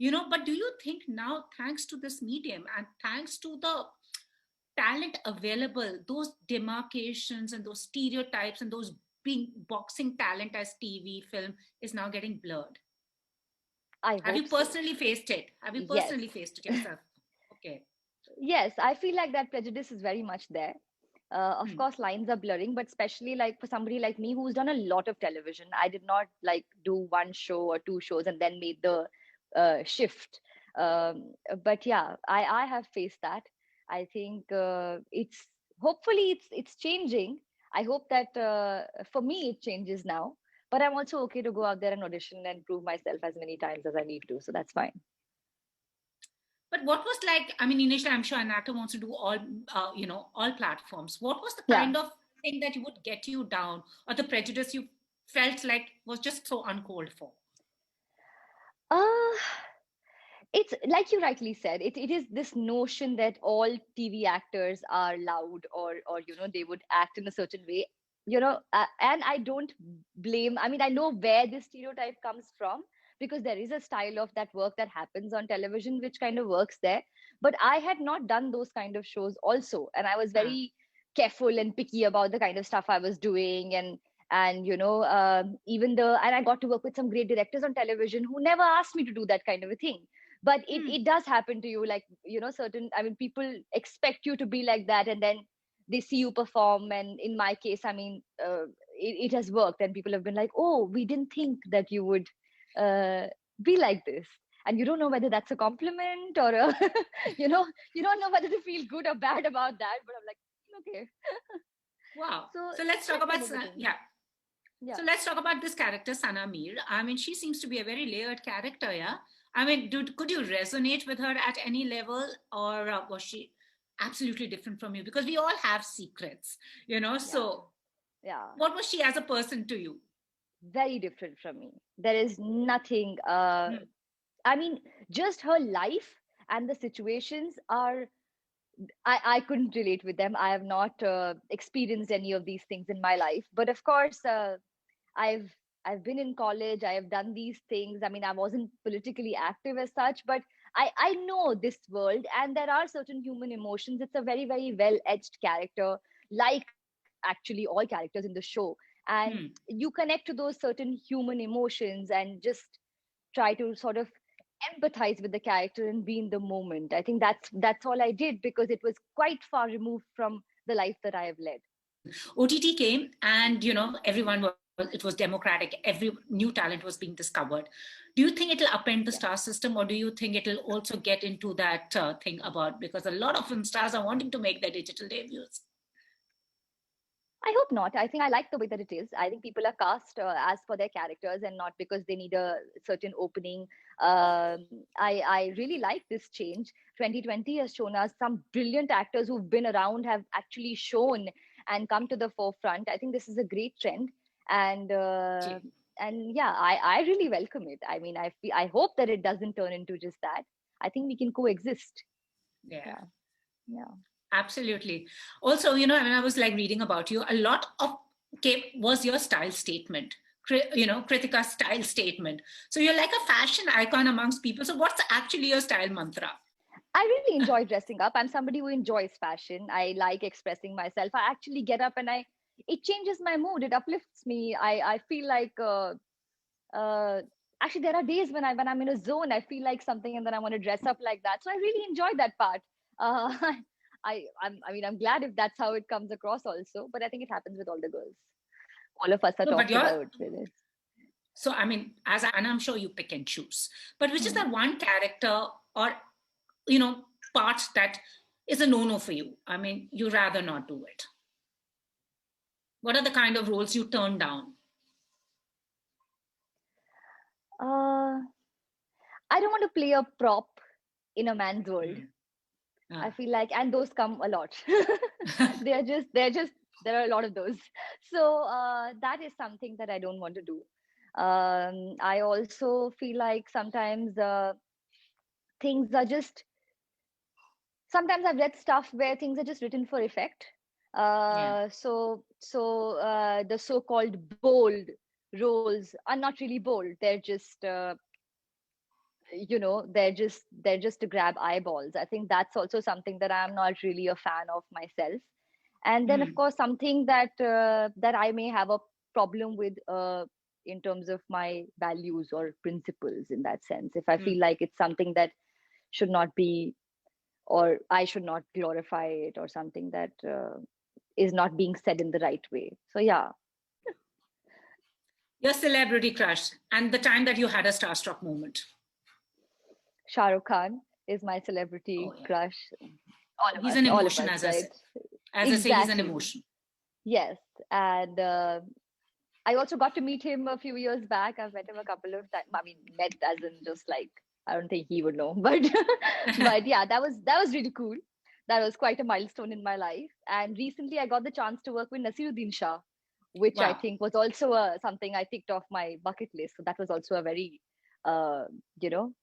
But do you think now, thanks to this medium and thanks to the talent available, those demarcations and those stereotypes and those being boxing talent as TV, film is now getting blurred? I Have you hope so. personally faced it? Have you Yes. personally faced it yourself? Okay. Yes, I feel like that prejudice is very much there. Of Hmm. course, lines are blurring, but especially like for somebody like me who's done a lot of television, I did not like do one show or two shows and then made the shift. But yeah, I have faced that. I think it's hopefully it's changing. I hope that for me it changes now. But I'm also okay to go out there and audition and prove myself as many times as I need to. So that's fine. But what was like, I mean, initially, I'm sure an actor wants to do all platforms. What was the Yeah. kind of thing that you would get you down, or the prejudice you felt like was just so uncalled for? Uh, it's like you rightly said, it is this notion that all TV actors are loud, or they would act in a certain way, and I don't blame. I mean, I know where this stereotype comes from, because there is a style of that work that happens on television which kind of works there. But I had not done those kind of shows also, and I was Ah. very careful and picky about the kind of stuff I was doing. And even the and I got to work with some great directors on television who never asked me to do that kind of a thing. But it Hmm. it does happen to you, like, certain, I mean, people expect you to be like that, and then they see you perform. And in my case, I mean, it has worked, and people have been like, oh, we didn't think that you would uh, be like this. And you don't know whether that's a compliment or a you don't know whether to feel good or bad about that, but I'm like, okay. Wow. So So let's talk that about kind of a thing. yeah. Yeah. So let's talk about this character, Sana Mir. I mean, she seems to be a very layered character, yeah. I mean, could you resonate with her at any level, or was she absolutely different from you? Because we all have secrets. Yeah. So, Yeah. what was she as a person to you? Very different from me. There is nothing. Hmm. I mean, just her life and the situations are, I couldn't relate with them. I have not experienced any of these things in my life. But of course, I've I've been in college. I have done these things. I mean, I wasn't politically active as such, but I know this world, and there are certain human emotions. It's a very, very well edged character, like actually all characters in the show. And Hmm. you connect to those certain human emotions and just try to sort of empathize with the character and be in the moment. I think that's all I did, because it was quite far removed from the life that I have led. OTT came, and everyone was. It was democratic. Every new talent was being discovered. Do you think it'll upend the Yeah. star system, or do you think it'll also get into that thing about, because a lot of film stars are wanting to make their digital debuts? I hope not. I think I like the way that it is. I think people are cast as for their characters and not because they need a certain opening. I really like this change. 2020 has shown us some brilliant actors who've been around have actually shown and come to the forefront. I think this is a great trend, and uh, Exactly. and yeah, I really welcome it. I mean, I hope that it doesn't turn into just that. I think we can coexist. Yeah. Yeah, yeah, Absolutely. Also, when I was like reading about you, a lot of was your style statement, Kritika's style statement. So you're like a fashion icon amongst people. So what's actually your style mantra? I really enjoy dressing up. I'm somebody who enjoys fashion. I like expressing myself. I actually get up and it changes my mood. It uplifts me. I feel like, uh, actually there are days when I'm in a zone, I feel like something and then I want to dress up like that. So I really enjoy that part. Uh, I mean, I'm glad if that's how it comes across also, but I think it happens with all the girls. All of us are No, but talked you're about with it. so I mean, and I'm sure you pick and choose. But which is Hmm. that one character or you know part that is a no-no for you? I mean, you rather not do it. What are the kind of roles you turn down? Uh, I don't want to play a prop in a man's world. Hmm. I Ah. feel like, and those come a lot. They're just there are a lot of those. So that is something that I don't want to do. I also feel like sometimes things are just. Sometimes I've read stuff where things are just written for effect. Yeah. So the so-called bold roles are not really bold. They're just they're just to grab eyeballs. I think that's also something that I'm not really a fan of myself. And then of Mm, course something that I may have a problem with, in terms of my values or principles, in that sense, if I mm. feel like it's something that should not be, or I should not glorify it, or something that is not being said in the right way. So yeah. Your celebrity crush and the time that you had a starstruck moment. Shah Rukh Khan is my Oh celebrity yeah, crush. he's an All of emotion, us, as I right? say. As I say, he's an Exactly. emotion. Yes. And I also got to meet him a few years back. I've met him a couple of times. I mean, met as in just like, I don't think he would know, but but yeah, that was really cool. That was quite a milestone in my life. And recently, I got the chance to work with Nasiruddin Shah, which I Wow. think was also something I ticked off my bucket list. So that was also a very, uh, you know,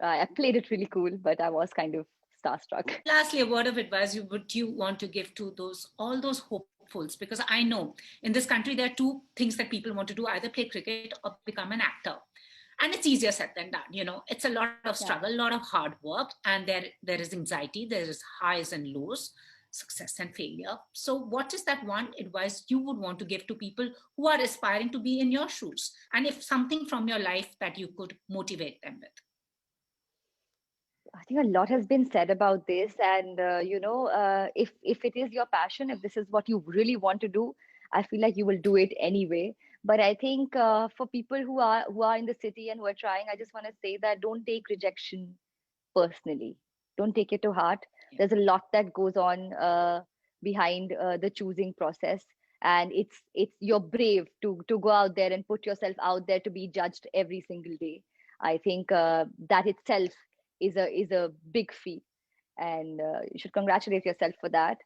I played it really cool, but I was kind of starstruck. Lastly, a word of advice you would you want to give to those all those hopefuls? Because I know in this country there are two things that people want to do: either play cricket or become an actor. And it's easier said than done. It's a lot of struggle, a Yeah. lot of hard work, and there is anxiety, there is highs and lows, success and failure. So, what is that one advice you would want to give to people who are aspiring to be in your shoes? And if something from your life that you could motivate them with? I think a lot has been said about this, and if it is your passion, if this is what you really want to do, I feel like you will do it anyway. But I think for people who are in the city and who are trying, I just want to say that don't take rejection personally. Don't take it to heart. Yeah. There's a lot that goes on behind the choosing process, and it's you're brave to go out there and put yourself out there to be judged every single day. I think that itself is a big feat, and you should congratulate yourself for that.